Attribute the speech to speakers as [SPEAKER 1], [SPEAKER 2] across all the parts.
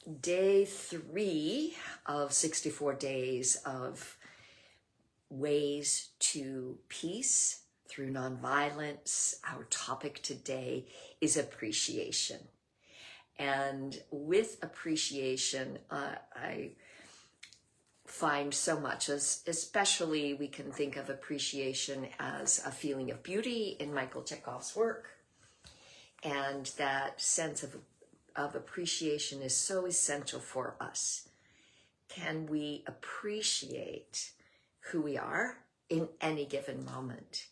[SPEAKER 1] Day 3 of 64 days of ways to peace through nonviolence. Our topic today is appreciation. And with appreciation, I find so much, especially we can think of appreciation as a feeling of beauty in Michael Chekhov's work. And that sense of appreciation is so essential for us. Can we appreciate who we are in any given moment?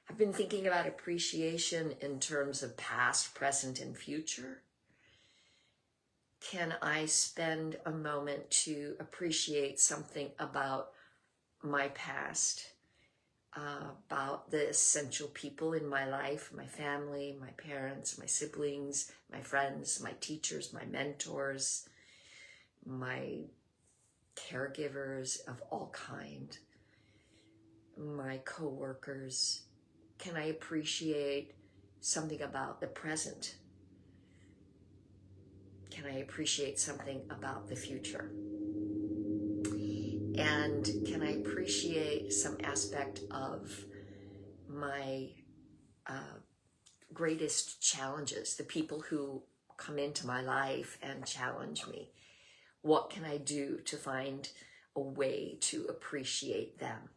[SPEAKER 1] I've been thinking about appreciation in terms of past, present, and future. Can I spend a moment to appreciate something about my past, about the essential people in my life, my family, my parents, my siblings, my friends, my teachers, my mentors, my caregivers of all kind, my co-workers? Can I appreciate something about the present? Can I appreciate something about the future? And can I appreciate some aspect of my greatest challenges, the people who come into my life and challenge me? What can I do to find a way to appreciate them?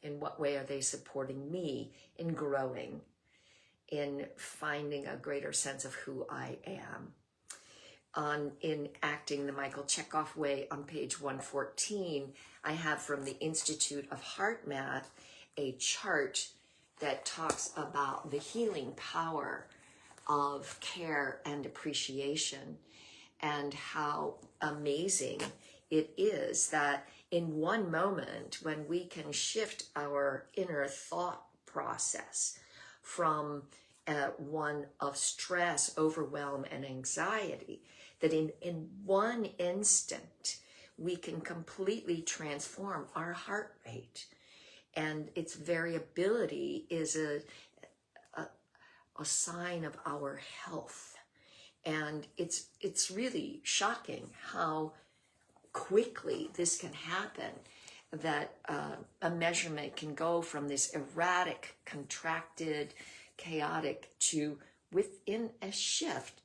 [SPEAKER 1] In what way are they supporting me in growing, in finding a greater sense of who I am? In Acting the Michael Chekhov Way on page 114, I have from the Institute of Heart Math a chart that talks about the healing power of care and appreciation, and how amazing it is that in one moment, when we can shift our inner thought process from one of stress, overwhelm, and anxiety, that in one instant, we can completely transform our heart rate. And its variability is a sign of our health. And it's really shocking how quickly this can happen, that a measurement can go from this erratic, contracted, chaotic to, within a shift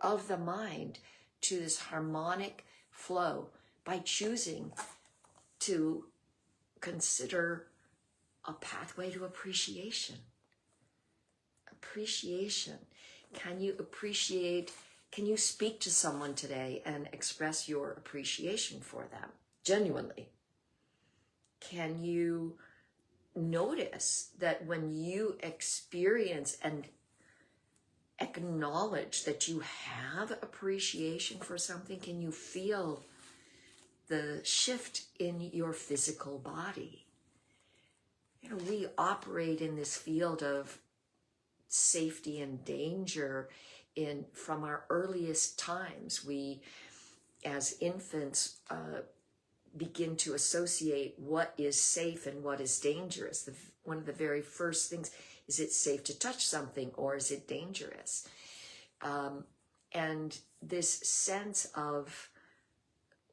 [SPEAKER 1] of the mind, to this harmonic flow by choosing to consider a pathway to appreciation. Appreciation. Can you speak to someone today and express your appreciation for them genuinely? Can you notice that when you experience and acknowledge that you have appreciation for something, can you feel the shift in your physical body? You know, we operate in this field of safety and danger from our earliest times. We, as infants, begin to associate what is safe and what is dangerous. One of the very first things, is it safe to touch something, or is it dangerous? And this sense of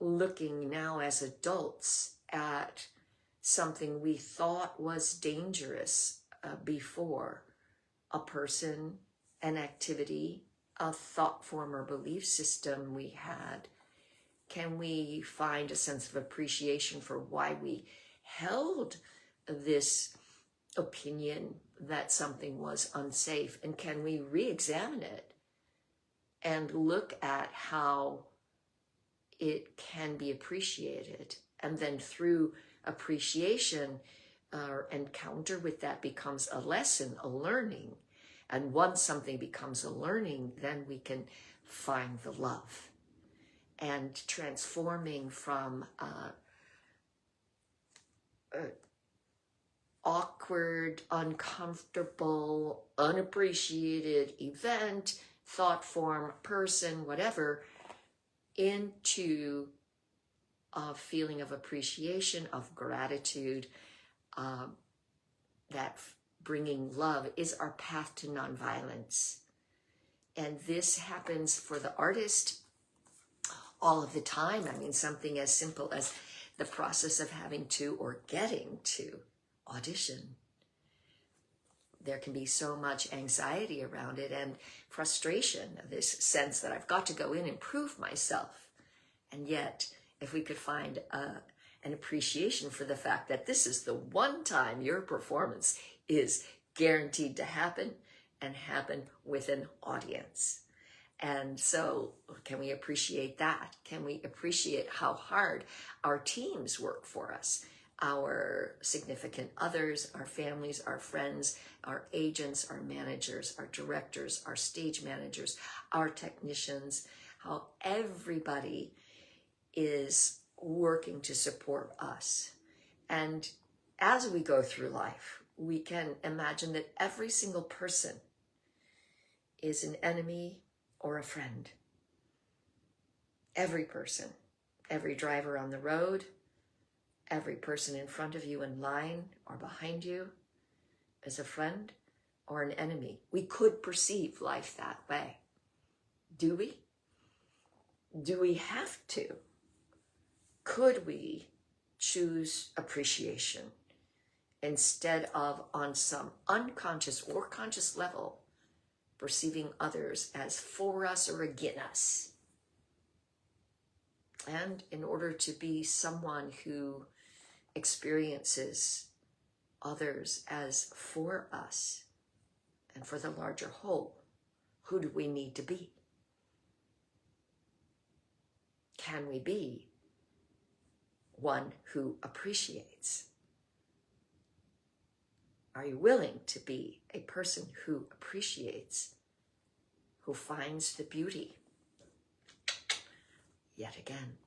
[SPEAKER 1] looking now as adults at something we thought was dangerous before, a person, an activity, a thought form or belief system we had. Can we find a sense of appreciation for why we held this opinion that something was unsafe? And can we re-examine it and look at how it can be appreciated? And then through appreciation, our encounter with that becomes a lesson, a learning. And once something becomes a learning, then we can find the love. And transforming from awkward, uncomfortable, unappreciated event, thought form, person, whatever, into a feeling of appreciation, of gratitude, that bringing love is our path to nonviolence. And this happens for the artist all of the time. I mean, something as simple as the process of having to or getting to audition. There can be so much anxiety around it and frustration, this sense that I've got to go in and prove myself. And yet, if we could find an appreciation for the fact that this is the one time your performance is guaranteed to happen and happen with an audience. And so can we appreciate that? Can we appreciate how hard our teams work for us? Our significant others, our families, our friends, our agents, our managers, our directors, our stage managers, our technicians, how everybody is working to support us. And as we go through life, we can imagine that every single person is an enemy or a friend. Every person, every driver on the road, every person in front of you in line or behind you is a friend or an enemy. We could perceive life that way. Do we? Do we have to? Could we choose appreciation instead of, on some unconscious or conscious level, perceiving others as for us or against us? And in order to be someone who experiences others as for us and for the larger whole, who do we need to be? Can we be one who appreciates? Are you willing to be a person who appreciates, who finds the beauty? Yet again.